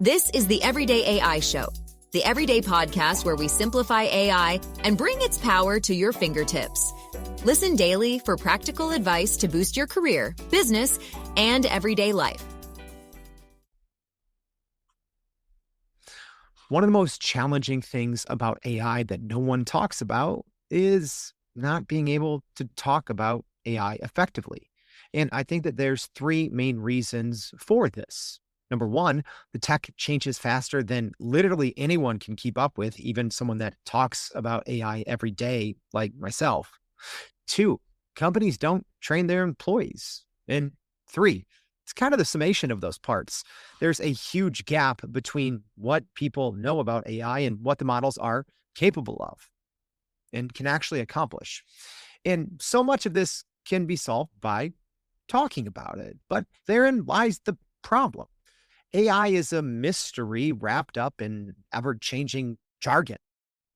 This is the Everyday AI Show, the everyday podcast where we simplify AI and bring its power to your fingertips. Listen daily for practical advice to boost your career, business, and everyday life. One of the most challenging things about AI that no one talks about is not being able to talk about AI effectively. And I think that there's three main reasons for this. Number one, the tech changes faster than literally anyone can keep up with, even someone that talks about AI every day, like myself. Two, companies don't train their employees. And three, it's kind of the summation of those parts. There's a huge gap between what people know about AI and what the models are capable of and can actually accomplish. And so much of this can be solved by talking about it, but therein lies the problem. AI is a mystery wrapped up in ever-changing jargon.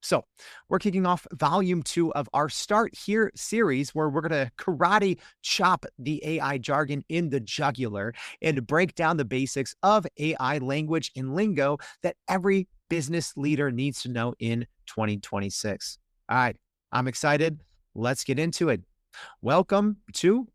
So we're kicking off volume 2 of our Start Here series, where we're going to karate chop the AI jargon in the jugular and break down the basics of AI language and lingo that every business leader needs to know in 2026. All right, I'm excited. Let's get into it. Welcome to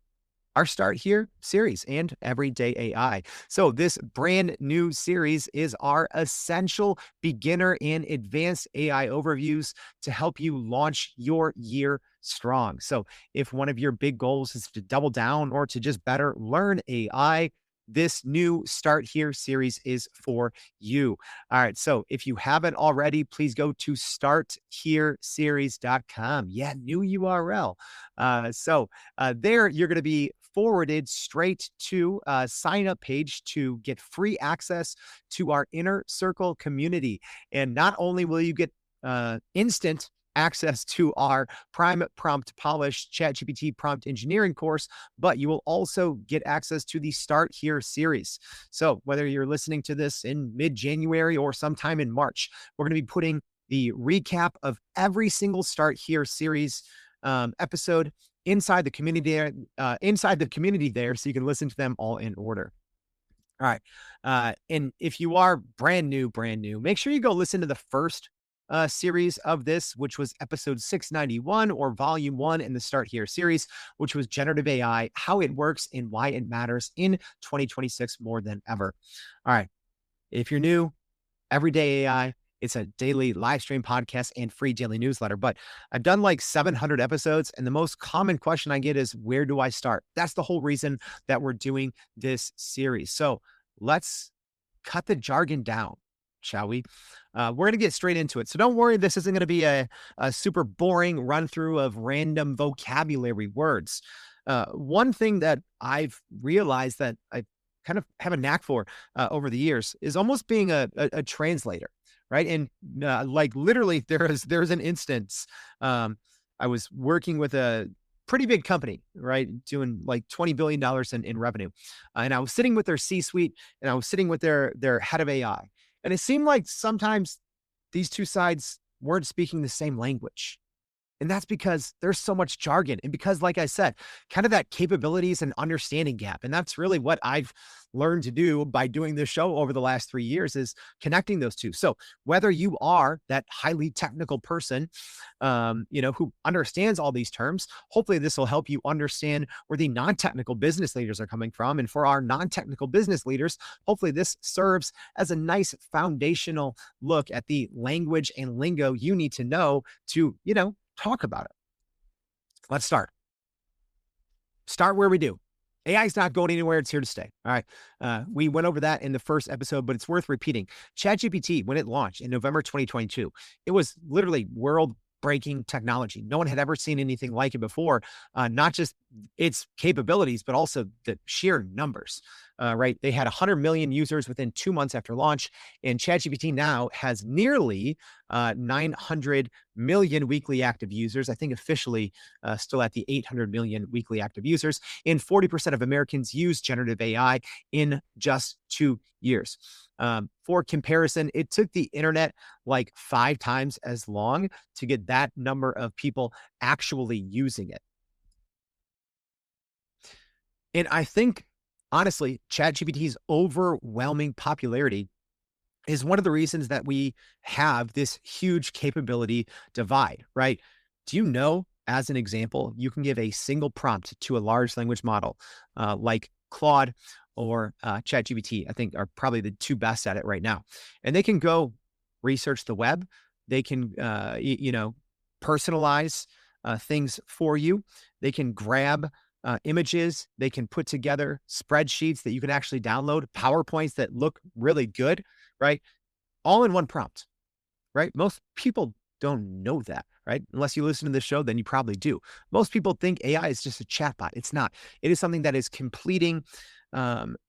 our Start Here series and Everyday AI. So this brand new series is our essential beginner and advanced AI overviews to help you launch your year strong. So if one of your big goals is to double down or to just better learn AI, this new Start Here series is for you. All right. So if you haven't already, please go to starthereseries.com. Yeah, new URL. There you're going to be forwarded straight to a sign up page to get free access to our Inner Circle community. And not only will you get instant access to our Prime Prompt Polished ChatGPT prompt engineering course, but you will also get access to the Start Here series. So whether you're listening to this in mid-January or sometime in March, we're going to be putting the recap of every single Start Here series episode inside the community there, so you can listen to them all in order. All right. And if you are brand new, make sure you go listen to the first series of this, which was episode 691 or volume 1 in the Start Here series, which was generative AI, how it works and why it matters in 2026 more than ever. All right. If you're new, Everyday AI, it's a daily live stream podcast and free daily newsletter, but I've done like 700 episodes. And the most common question I get is, where do I start? That's the whole reason that we're doing this series. So let's cut the jargon down, shall we? We're going to get straight into it. So don't worry, this isn't going to be a super boring run through of random vocabulary words. One thing that I've realized that I kind of have a knack for over the years is almost being a translator, right? And like literally there's an instance. I was working with a pretty big company, right? Doing like $20 billion in revenue. And I was sitting with their C-suite and I was sitting with their head of AI. And it seemed like sometimes these two sides weren't speaking the same language. And that's because there's so much jargon. And because, like I said, kind of that capabilities and understanding gap. And that's really what I've learned to do by doing this show over the last 3 years, is connecting those two. So whether you are that highly technical person, who understands all these terms, hopefully this will help you understand where the non-technical business leaders are coming from. And for our non-technical business leaders, hopefully this serves as a nice foundational look at the language and lingo you need to know to, talk about it. Let's start where we do. AI is not going anywhere. It's here to stay. All right. We went over that in the first episode, but it's worth repeating. ChatGPT, when it launched in November 2022, it was literally world-breaking technology. No one had ever seen anything like it before, not just its capabilities, but also the sheer numbers. Right. They had 100 million users within 2 months after launch, and ChatGPT now has nearly 900 million weekly active users. I think officially still at the 800 million weekly active users, and 40% of Americans use generative AI in just 2 years. For comparison, it took the internet like 5 times as long to get that number of people actually using it. And I think, honestly, ChatGPT's overwhelming popularity is one of the reasons that we have this huge capability divide, right? Do you know, as an example, you can give a single prompt to a large language model like Claude or ChatGPT, I think are probably the two best at it right now. And they can go research the web. They can, personalize things for you. They can grab images. They can put together spreadsheets that you can actually download, PowerPoints that look really good, right? All in one prompt, right? Most people don't know that, right? Unless you listen to this show, then you probably do. Most people think AI is just a chatbot. It's not. It is something that is completing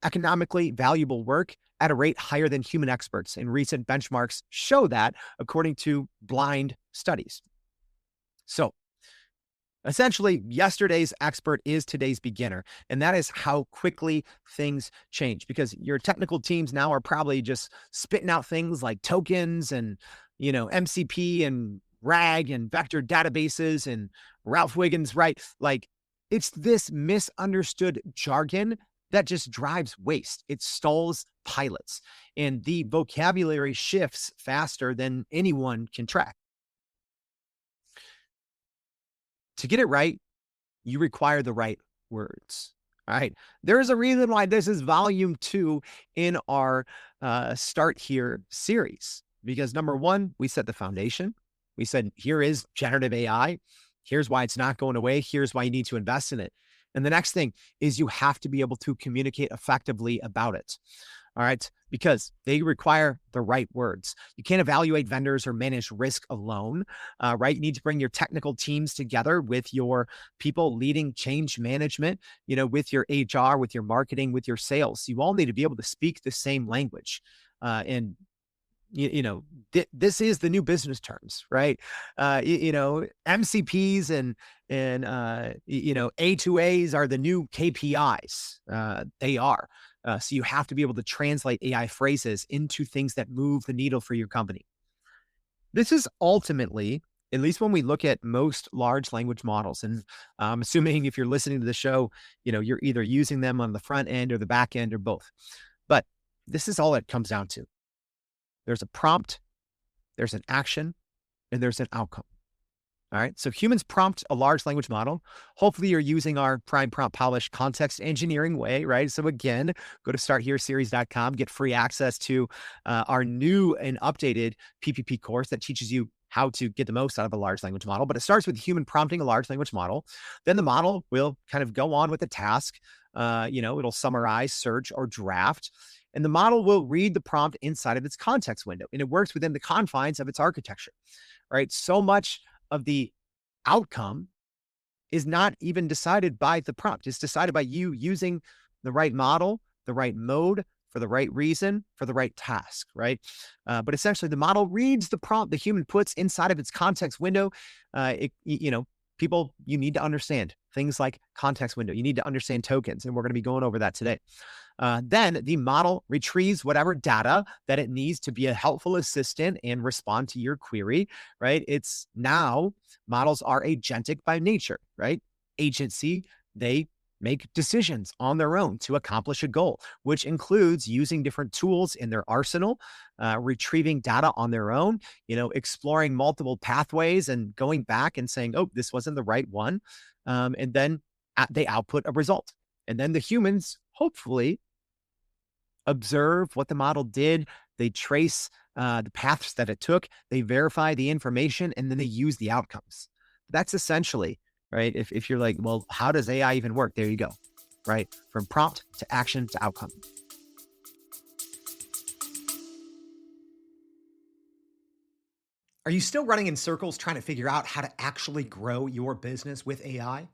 economically valuable work at a rate higher than human experts. And recent benchmarks show that according to blind studies. So essentially, yesterday's expert is today's beginner. And that is how quickly things change, because your technical teams now are probably just spitting out things like tokens and, MCP and RAG and vector databases and Ralph Wiggum's, right? Like, it's this misunderstood jargon that just drives waste. It stalls pilots, and the vocabulary shifts faster than anyone can track. To get it right, you require the right words. All right. There is a reason why this is volume 2 in our Start Here series, because number one, we set the foundation. We said, here is generative AI. Here's why it's not going away. Here's why you need to invest in it. And the next thing is you have to be able to communicate effectively about it. All right. Because they require the right words. You can't evaluate vendors or manage risk alone, right? You need to bring your technical teams together with your people leading change management, with your HR, with your marketing, with your sales. You all need to be able to speak the same language. And this is the new business terms, right? MCPs and A2As are the new KPIs. They are. So you have to be able to translate AI phrases into things that move the needle for your company. This is ultimately, at least when we look at most large language models, and I'm assuming if you're listening to the show, you're either using them on the front end or the back end or both. But this is all it comes down to. There's a prompt, there's an action, and there's an outcome. All right. So humans prompt a large language model. Hopefully you're using our prime prompt polish context engineering way, right? So again, go to starthereseries.com, get free access to our new and updated PPP course that teaches you how to get the most out of a large language model. But it starts with human prompting a large language model. Then the model will kind of go on with the task. It'll summarize, search, or draft. And the model will read the prompt inside of its context window. And it works within the confines of its architecture, right? So much of the outcome is not even decided by the prompt. It's decided by you using the right model, the right mode, for the right reason, for the right task, right? But essentially, the model reads the prompt the human puts inside of its context window. People, you need to understand things like context window. You need to understand tokens, and we're going to be going over that today. Then the model retrieves whatever data that it needs to be a helpful assistant and respond to your query, right? It's now models are agentic by nature, right? Agency, they make decisions on their own to accomplish a goal, which includes using different tools in their arsenal, retrieving data on their own, exploring multiple pathways and going back and saying, oh, this wasn't the right one. And then they output a result. And then the humans hopefully observe what the model did. They trace the paths that it took. They verify the information, and then they use the outcomes. That's essentially, right? If you're like, well, how does AI even work? There you go, right? From prompt to action to outcome. Are you still running in circles trying to figure out how to actually grow your business with AI?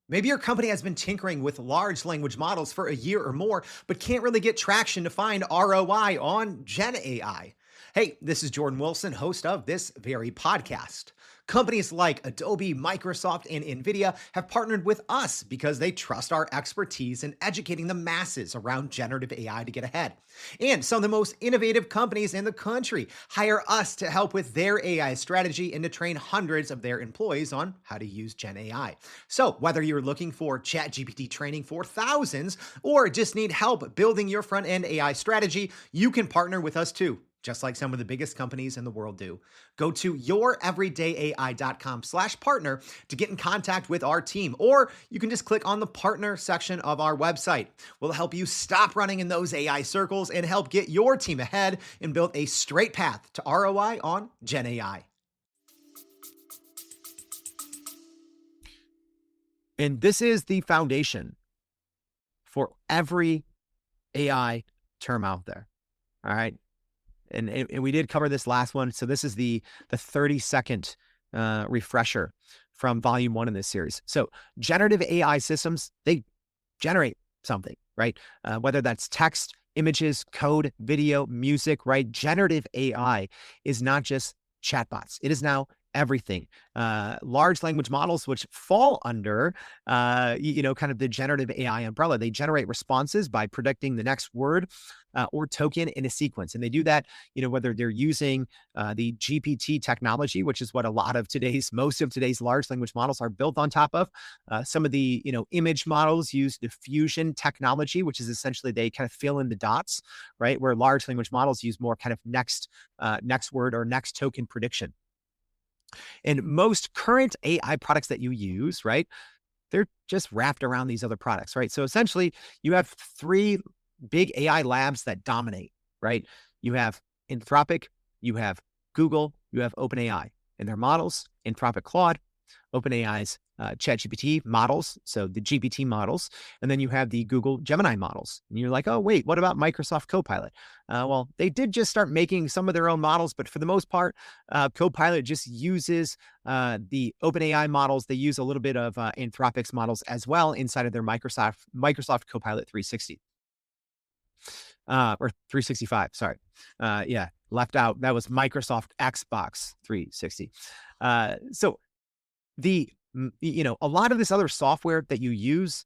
Maybe your company has been tinkering with large language models for a year or more, but can't really get traction to find ROI on Gen AI. Hey, this is Jordan Wilson, host of this very podcast. Companies like Adobe, Microsoft, and NVIDIA have partnered with us because they trust our expertise in educating the masses around generative AI to get ahead. And some of the most innovative companies in the country hire us to help with their AI strategy and to train hundreds of their employees on how to use Gen AI. So whether you're looking for ChatGPT training for thousands or just need help building your front-end AI strategy, you can partner with us too. just like some of the biggest companies in the world do. Go to youreverydayai.com/partner to get in contact with our team, or you can just click on the partner section of our website. We'll help you stop running in those AI circles and help get your team ahead and build a straight path to ROI on Gen AI. And this is the foundation for every AI term out there. All right. And we did cover this last one. So this is the 30-second refresher from volume 1 in this series. So generative AI systems, they generate something, right? Whether that's text, images, code, video, music, right? Generative AI is not just chatbots. It is now everything. Large language models, which fall under, kind of the generative AI umbrella. They generate responses by predicting the next word or token in a sequence. And they do that, whether they're using the GPT technology, which is what most of today's large language models are built on top of. Some of the, image models use diffusion technology, which is essentially they kind of fill in the dots, right? Where large language models use more kind of next word or next token prediction. And most current AI products that you use, right, they're just wrapped around these other products, right? So essentially, you have 3 big AI labs that dominate, right? You have Anthropic, you have Google, you have OpenAI. And their models, Anthropic Claude, OpenAI's ChatGPT models, so the GPT models, and then you have the Google Gemini models. And you're like, oh, wait, what about Microsoft Copilot? Well, they did just start making some of their own models, but for the most part, Copilot just uses the OpenAI models. They use a little bit of Anthropic's models as well inside of their Microsoft Copilot 360. Or 365, sorry. Left out. That was Microsoft Xbox 360. So a lot of this other software that you use,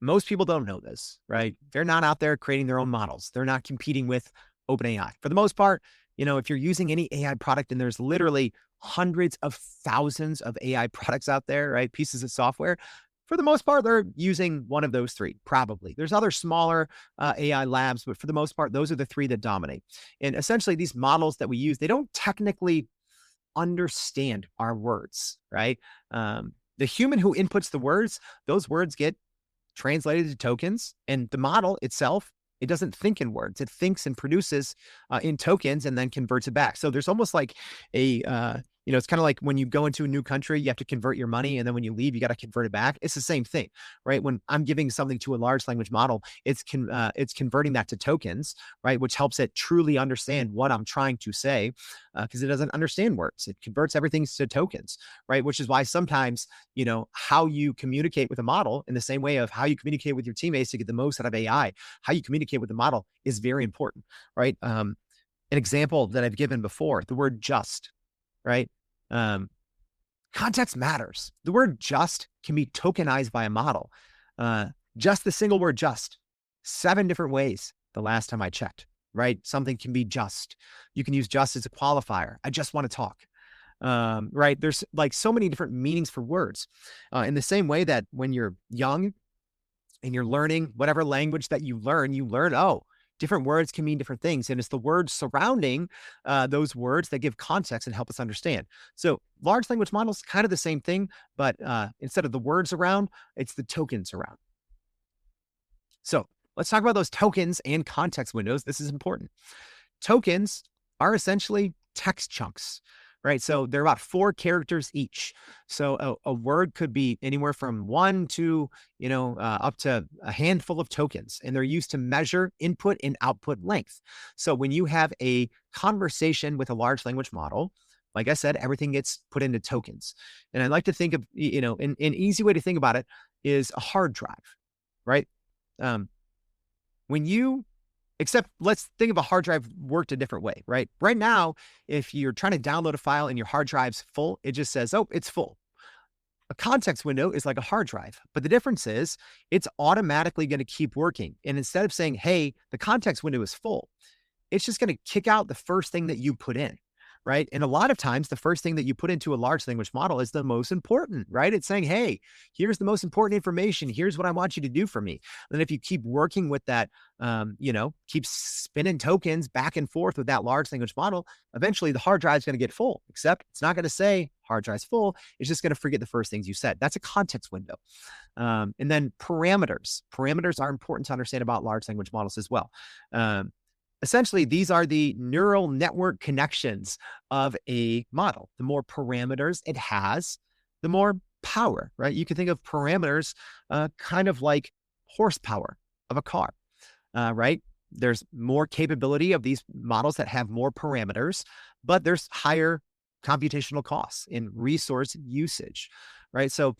most people don't know this, right? They're not out there creating their own models. They're not competing with OpenAI. For the most part, if you're using any AI product, and there's literally hundreds of thousands of AI products out there, right? Pieces of software. For the most part, they're using one of those 3, probably. There's other smaller AI labs, but for the most part, those are the 3 that dominate. And essentially, these models that we use, they don't technically understand our words, right? The human who inputs the words, those words get translated to tokens, and the model itself, it doesn't think in words. It thinks and produces in tokens and then converts it back. So there's almost like it's kind of like when you go into a new country, you have to convert your money. And then when you leave, you got to convert it back. It's the same thing, right? When I'm giving something to a large language model, it's converting that to tokens, right? Which helps it truly understand what I'm trying to say because it doesn't understand words. It converts everything to tokens, right? Which is why sometimes, how you communicate with a model in the same way of how you communicate with your teammates to get the most out of AI, how you communicate with the model is very important, right? An example that I've given before, the word just, right? Context matters. The word just can be tokenized by a model. Just the single word just, 7 different ways the last time I checked, right? Something can be just. You can use just as a qualifier. I just want to talk. Right? There's like so many different meanings for words. In the same way that when you're young and you're learning whatever language that you learn, different words can mean different things. And it's the words surrounding those words that give context and help us understand. So large language models, kind of the same thing, but instead of the words around, it's the tokens around. So let's talk about those tokens and context windows. This is important. Tokens are essentially text chunks, right? So they're about 4 characters each. So a word could be anywhere from 1 to, up to a handful of tokens, and they're used to measure input and output length. So when you have a conversation with a large language model, like I said, everything gets put into tokens. And I like to think of, an easy way to think about it is a hard drive, right? Except let's think of a hard drive worked a different way, right? Right now, if you're trying to download a file and your hard drive's full, it just says, oh, it's full. A context window is like a hard drive, but the difference is it's automatically going to keep working. And instead of saying, hey, the context window is full, it's just going to kick out the first thing that you put in, right? And a lot of times, the first thing that you put into a large language model is the most important, right? It's saying, hey, here's the most important information. Here's what I want you to do for me. And then if you keep working with that, keep spinning tokens back and forth with that large language model, eventually the hard drive is going to get full, except it's not going to say hard drive's full. It's just going to forget the first things you said. That's a context window. And then parameters. Parameters are important to understand about large language models as well. Essentially, these are the neural network connections of a model. The more parameters it has, the more power, right? You can think of parameters kind of like horsepower of a car, right? There's more capability of these models that have more parameters, but there's higher computational costs in resource usage, right? So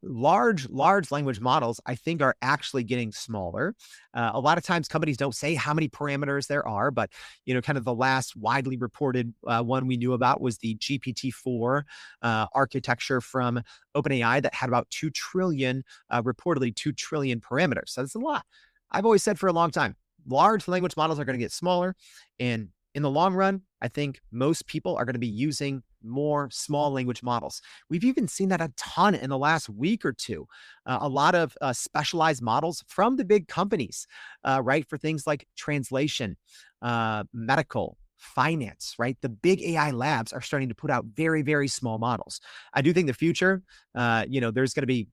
large language models, I think, are actually getting smaller. A lot of times companies don't say how many parameters there are, but, kind of the last widely reported one we knew about was the GPT-4 architecture from OpenAI that had about 2 trillion, reportedly 2 trillion parameters. So that's a lot. I've always said for a long time, large language models are going to get smaller. And in the long run, I think most people are going to be using more small language models. We've even seen that a ton in the last week or two. A lot of specialized models from the big companies, right? For things like translation, medical, finance, right? The big AI labs are starting to put out very, very small models. I do think the future, there's going to be,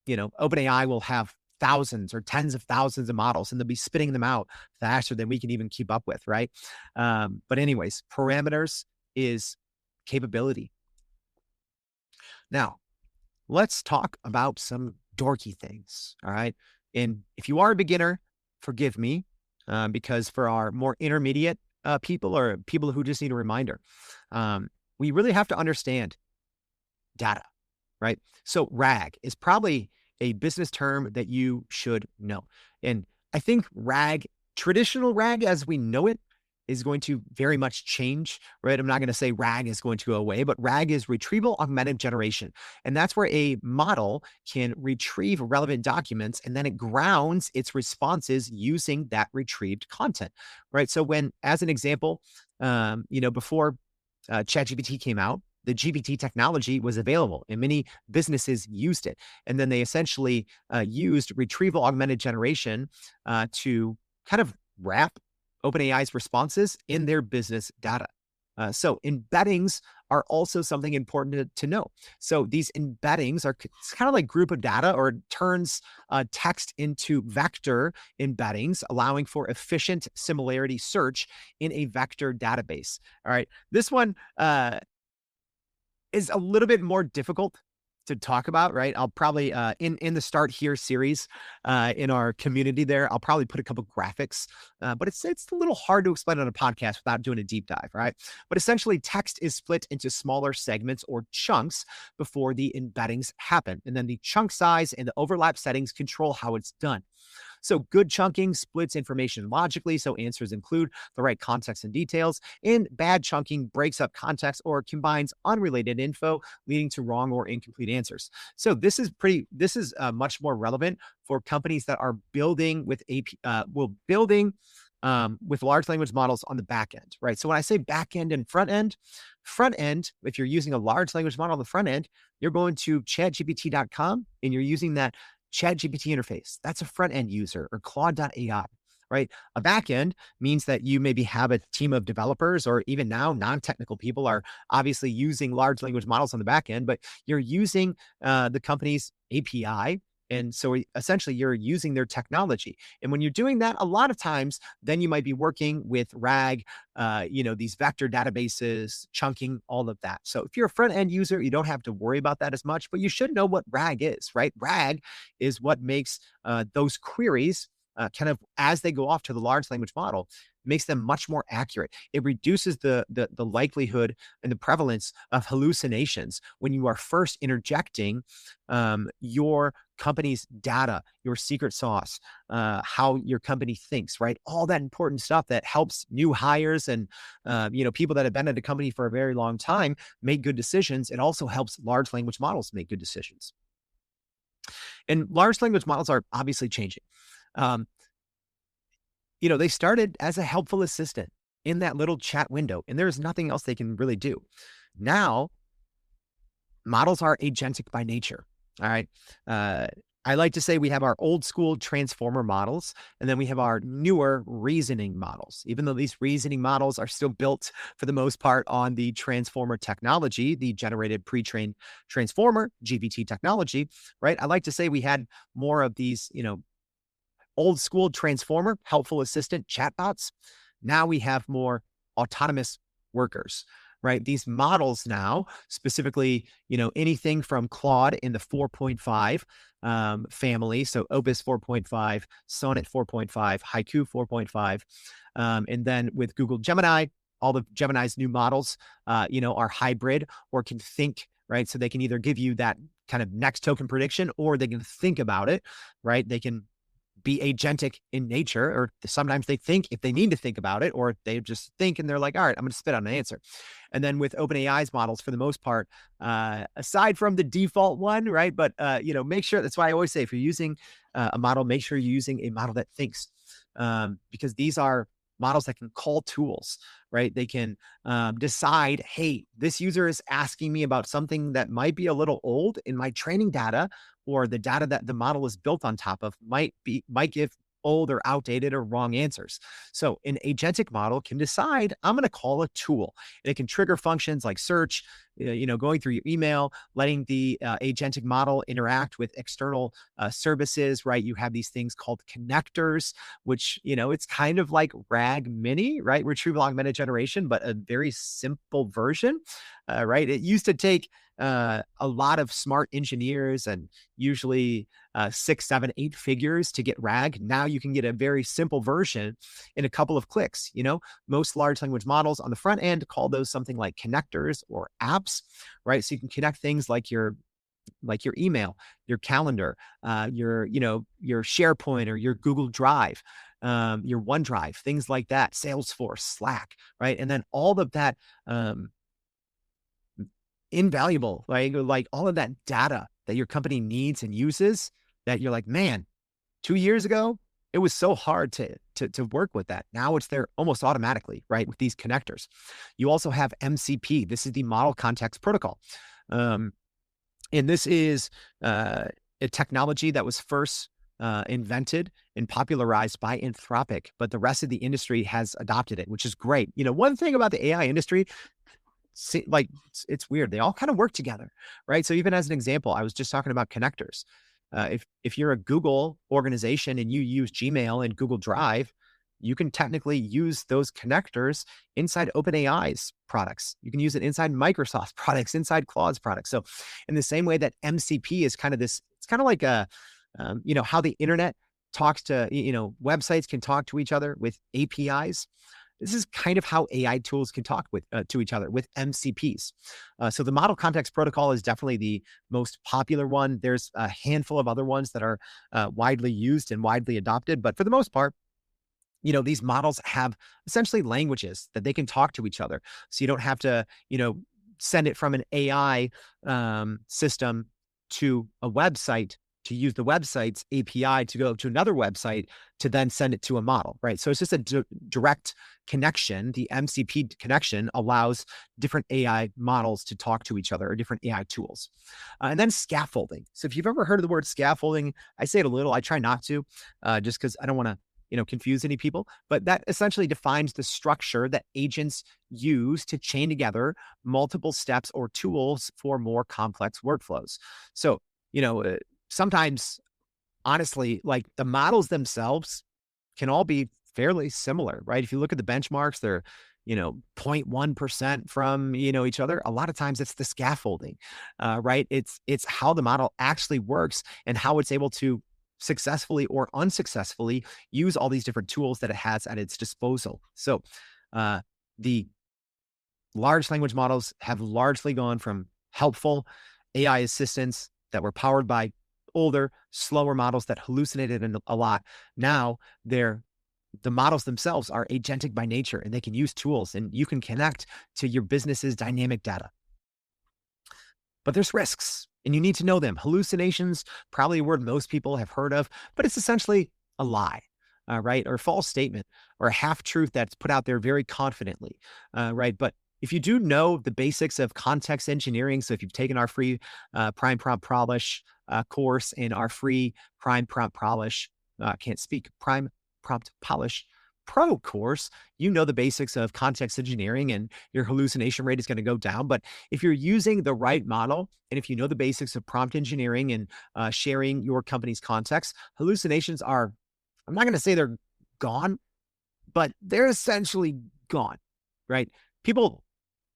OpenAI will have thousands or tens of thousands of models, and they'll be spitting them out faster than we can even keep up with, right? But anyways, parameters is capability. Now, let's talk about some dorky things, all right? And if you are a beginner, forgive me, because for our more intermediate people or people who just need a reminder, we really have to understand data, right? So RAG is probably a business term that you should know. And I think RAG, traditional RAG as we know it, is going to very much change, right? I'm not going to say RAG is going to go away, but RAG is retrieval augmented generation. And that's where a model can retrieve relevant documents and then it grounds its responses using that retrieved content, right? So when, as an example, before ChatGPT came out, the GPT technology was available and many businesses used it. And then they essentially used retrieval augmented generation to kind of wrap OpenAI's responses in their business data. So embeddings are also something important to know. So these embeddings are kind of like group of data, or turns text into vector embeddings, allowing for efficient similarity search in a vector database. All right, this one is a little bit more difficult to talk about, right? I'll probably in the Start Here series in our community there, I'll probably put a couple graphics, but it's a little hard to explain on a podcast without doing a deep dive, right? But essentially, text is split into smaller segments or chunks before the embeddings happen, and then the chunk size and the overlap settings control how it's done. So good chunking splits information logically, so answers include the right context and details, and bad chunking breaks up context or combines unrelated info, leading to wrong or incomplete answers. So this is much more relevant for companies that are building with with large language models on the back end, right? So when I say back end and front end, if you're using a large language model on the front end, you're going to chatgpt.com and you're using that ChatGPT interface. That's a front end user, or Claude.ai, right? A back end means that you maybe have a team of developers, or even now non-technical people are obviously using large language models on the back end, but you're using the company's API. And so essentially you're using their technology. And when you're doing that, a lot of times, then you might be working with RAG, these vector databases, chunking, all of that. So if you're a front end user, you don't have to worry about that as much, but you should know what RAG is, right? RAG is what makes those queries kind of, as they go off to the large language model, makes them much more accurate. It reduces the likelihood and the prevalence of hallucinations when you are first interjecting your company's data, your secret sauce, how your company thinks, right? All that important stuff that helps new hires and people that have been at a company for a very long time make good decisions. It also helps large language models make good decisions. And large language models are obviously changing. They started as a helpful assistant. in that little chat window, and there's nothing else they can really do. Now, models are agentic by nature. All right. I like to say we have our old school transformer models, and then we have our newer reasoning models. Even though these reasoning models are still built for the most part on the transformer technology, the generated pre-trained transformer, GPT technology, right? I like to say we had more of these, old school transformer, helpful assistant chatbots. Now we have more autonomous workers, right? These models now, specifically, anything from Claude in the 4.5 family, so Opus 4.5, Sonnet 4.5, Haiku 4.5, and then with Google Gemini, all the Gemini's new models, are hybrid or can think, right? So they can either give you that kind of next token prediction, or they can think about it, right? They can be agentic in nature, or sometimes they think if they need to think about it, or they just think and they're like, all right, I'm going to spit out an answer. And then with OpenAI's models, for the most part, aside from the default one, right? But, make sure, that's why I always say, if you're using a model, make sure you're using a model that thinks, because these are models that can call tools, right? They can decide, hey, this user is asking me about something that might be a little old in my training data, or the data that the model is built on top of might give old or outdated or wrong answers. So an agentic model can decide, I'm going to call a tool, and it can trigger functions like search, going through your email, letting the agentic model interact with external services, right? You have these things called connectors, which, it's kind of like RAG Mini, right? Retrieval augmented generation, but a very simple version, right? It used to take a lot of smart engineers and usually 6, 7, 8 figures to get RAG. Now you can get a very simple version in a couple of clicks. Most large language models on the front end call those something like connectors or apps, right? So you can connect things like your email, your calendar, your SharePoint or your Google Drive, your OneDrive, things like that, Salesforce, Slack, right? And then all of that invaluable, like all of that data that your company needs and uses, that you're like, man, 2 years ago, it was so hard to work with that. Now it's there almost automatically, right? With these connectors. You also have MCP. This is the Model Context Protocol. And this is a technology that was first invented and popularized by Anthropic, but the rest of the industry has adopted it, which is great. One thing about the AI industry, it's weird. They all kind of work together, right? So even as an example, I was just talking about connectors. If you're a Google organization and you use Gmail and Google Drive, you can technically use those connectors inside OpenAI's products. You can use it inside Microsoft's products, inside Claude's products. So in the same way that MCP is kind of this, it's kind of like how the internet talks to, websites can talk to each other with APIs. This is kind of how AI tools can talk to each other with MCPs. So the Model Context Protocol is definitely the most popular one. There's a handful of other ones that are widely used and widely adopted, but for the most part, these models have essentially languages that they can talk to each other. So you don't have to, send it from an AI system to a website to use the website's API to go to another website to then send it to a model, right? So it's just a direct connection. The MCP connection allows different AI models to talk to each other, or different AI tools. And then scaffolding. So if you've ever heard of the word scaffolding, I say it a little, I try not to, just because I don't want to confuse any people, but that essentially defines the structure that agents use to chain together multiple steps or tools for more complex workflows. So, sometimes, honestly, like the models themselves can all be fairly similar, right? If you look at the benchmarks, they're, 0.1% from, each other. A lot of times it's the scaffolding, right? It's how the model actually works and how it's able to successfully or unsuccessfully use all these different tools that it has at its disposal. So the large language models have largely gone from helpful AI assistants that were powered by older, slower models that hallucinated a lot. Now the models themselves are agentic by nature, and they can use tools, and you can connect to your business's dynamic data. But there's risks, and you need to know them. Hallucinations, probably a word most people have heard of, but it's essentially a lie. right? Or a false statement or a half truth that's put out there very confidently, right? But if you do know the basics of context engineering, so if you've taken our free Prime Prompt Polish course and our free Prime Prompt Polish, can't speak, Prime Prompt Polish Pro course, you know the basics of context engineering and your hallucination rate is going to go down. But if you're using the right model and if you know the basics of prompt engineering and sharing your company's context, hallucinations are, I'm not going to say they're gone, but they're essentially gone, right? People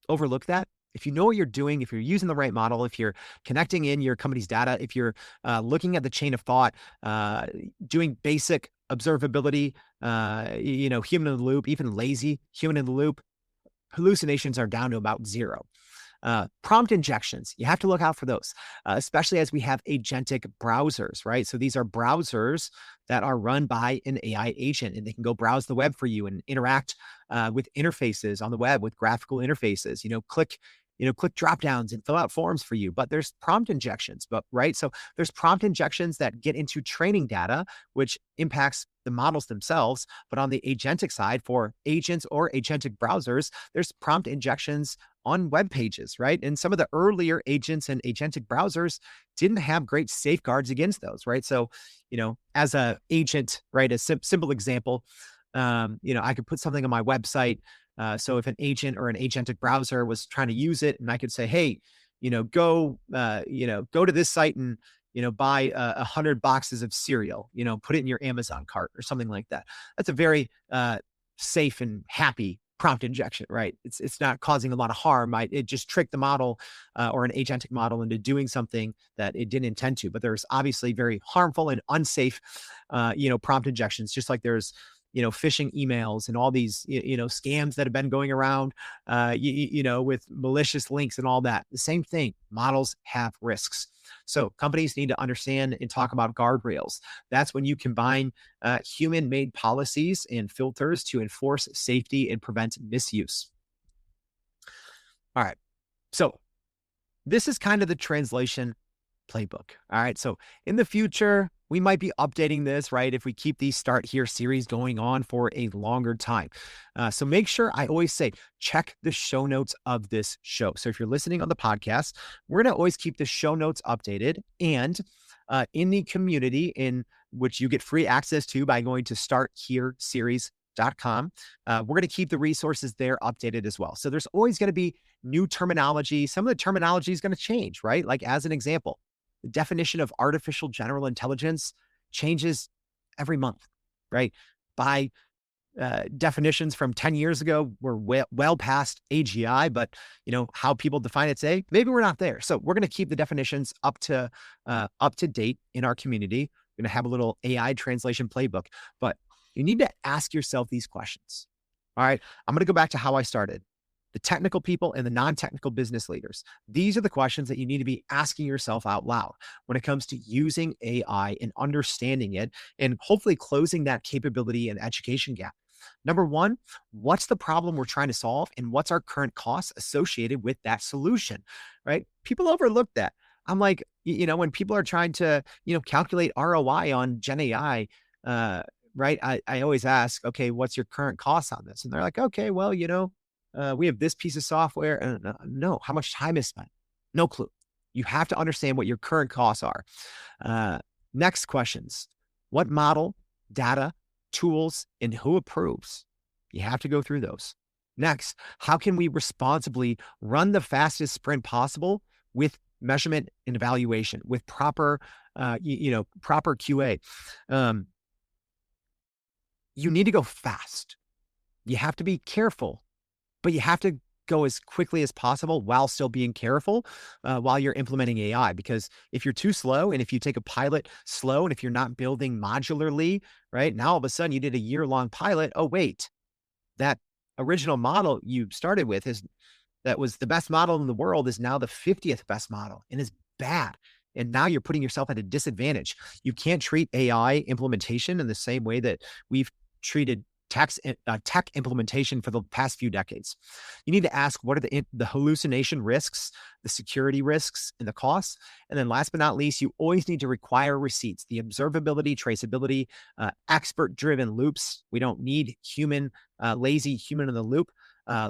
overlook that. If you know what you're doing, if you're using the right model, if you're connecting in your company's data, if you're looking at the chain of thought, doing basic observability, human in the loop, even lazy human in the loop, hallucinations are down to about zero. Prompt injections, you have to look out for those, especially as we have agentic browsers, right? So these are browsers that are run by an AI agent, and they can go browse the web for you and interact with interfaces on the web, with graphical interfaces, click drop downs and fill out forms for you. But there's prompt injections, right? So there's prompt injections that get into training data, which impacts the models themselves. But on the agentic side, for agents or agentic browsers, there's prompt injections on web pages, right? And some of the earlier agents and agentic browsers didn't have great safeguards against those, right? So, as a agent, right, a simple example, I could put something on my website. So if an agent or an agentic browser was trying to use it, and I could say, hey, go to this site and, buy 100 boxes of cereal, put it in your Amazon cart or something like that. That's a very safe and happy prompt injection, right? It's not causing a lot of harm. It just tricked the model or an agentic model into doing something that it didn't intend to. But there's obviously very harmful and unsafe, prompt injections, just like there's phishing emails and all these, scams that have been going around, with malicious links and all that. The same thing, models have risks. So companies need to understand and talk about guardrails. That's when you combine human-made policies and filters to enforce safety and prevent misuse. All right. So this is kind of the translation playbook. All right. So in the future, we might be updating this, right? If we keep these Start Here series going on for a longer time. So make sure, I always say, check the show notes of this show. So if you're listening on the podcast, we're going to always keep the show notes updated. And in the community, in which you get free access to by going to starthereseries.com, we're going to keep the resources there updated as well. So there's always going to be new terminology. Some of the terminology is going to change, right? Like as an example, the definition of artificial general intelligence changes every month, right? By definitions from 10 years ago, we're well past AGI, but how people define it today, maybe we're not there. So we're going to keep the definitions up to date in our community. We're going to have a little AI translation playbook, but you need to ask yourself these questions. All right, I'm going to go back to how I started. The technical people and the non-technical business leaders. These are the questions that you need to be asking yourself out loud when it comes to using AI and understanding it and hopefully closing that capability and education gap. Number one, what's the problem we're trying to solve and what's our current costs associated with that solution, right? People overlook that. I'm like, when people are trying to, calculate ROI on Gen AI, right? I always ask, okay, what's your current cost on this? And they're like, okay, well, we have this piece of software. No, how much time is spent? No clue. You have to understand what your current costs are. Next questions. What model, data, tools, and who approves? You have to go through those. Next, how can we responsibly run the fastest sprint possible with measurement and evaluation, with proper QA? You need to go fast. You have to be careful. But you have to go as quickly as possible while still being careful while you're implementing AI. Because if you're too slow and if you take a pilot slow and if you're not building modularly, right, now all of a sudden you did a year-long pilot. Oh, wait, that original model you started with that was the best model in the world is now the 50th best model and is bad. And now you're putting yourself at a disadvantage. You can't treat AI implementation in the same way that we've treated tech implementation for the past few decades. You need to ask, what are the hallucination risks, the security risks, and the costs? And then last but not least, you always need to require receipts, the observability, traceability, expert-driven loops. We don't need lazy human in the loop.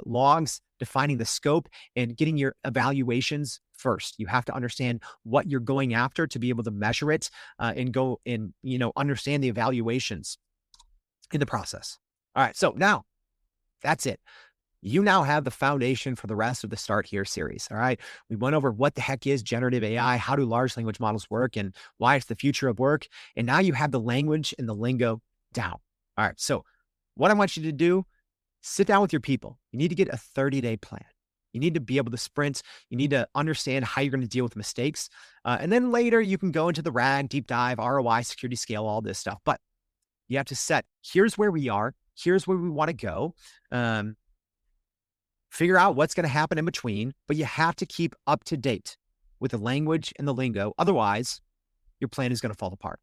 Logs, defining the scope, and getting your evaluations first. You have to understand what you're going after to be able to measure it and go and, understand the evaluations in the process. All right, so now that's it. You now have the foundation for the rest of the Start Here series. All right, we went over what the heck is generative AI, how do large language models work, and why it's the future of work. And now you have the language and the lingo down. All right, so what I want you to do, sit down with your people. You need to get a 30-day plan. You need to be able to sprint. You need to understand how you're going to deal with mistakes. And then later you can go into the RAG, deep dive, ROI, security scale, all this stuff. But you have to set, here's where we are. Here's where we want to go. Figure out what's going to happen in between. But you have to keep up to date with the language and the lingo. Otherwise, your plan is going to fall apart.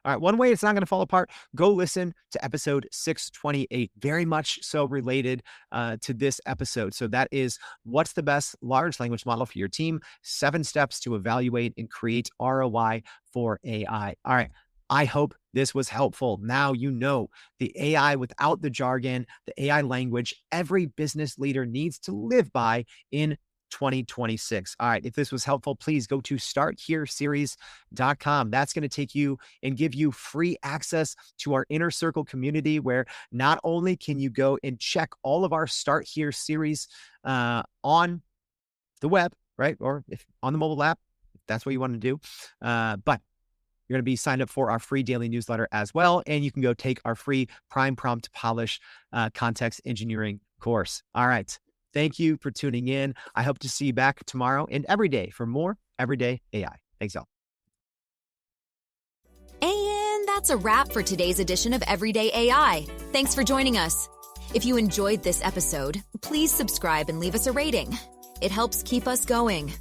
All right, one way it's not going to fall apart, go listen to episode 628, very much so related to this episode. So that is, what's the best large language model for your team? 7 steps to evaluate and create ROI for AI. All right, I hope this was helpful. Now you know the AI without the jargon, the AI language every business leader needs to live by in 2026. All right. If this was helpful, please go to starthereseries.com. That's going to take you and give you free access to our Inner Circle community, where not only can you go and check all of our Start Here series on the web, right? Or if on the mobile app, if that's what you want to do. But you're going to be signed up for our free daily newsletter as well. And you can go take our free Prime Prompt Polish context engineering course. All right. Thank you for tuning in. I hope to see you back tomorrow and every day for more Everyday AI. Thanks, all. And that's a wrap for today's edition of Everyday AI. Thanks for joining us. If you enjoyed this episode, please subscribe and leave us a rating. It helps keep us going.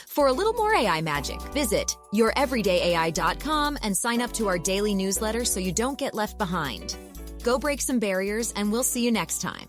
For a little more AI magic, visit youreverydayai.com and sign up to our daily newsletter so you don't get left behind. Go break some barriers, and we'll see you next time.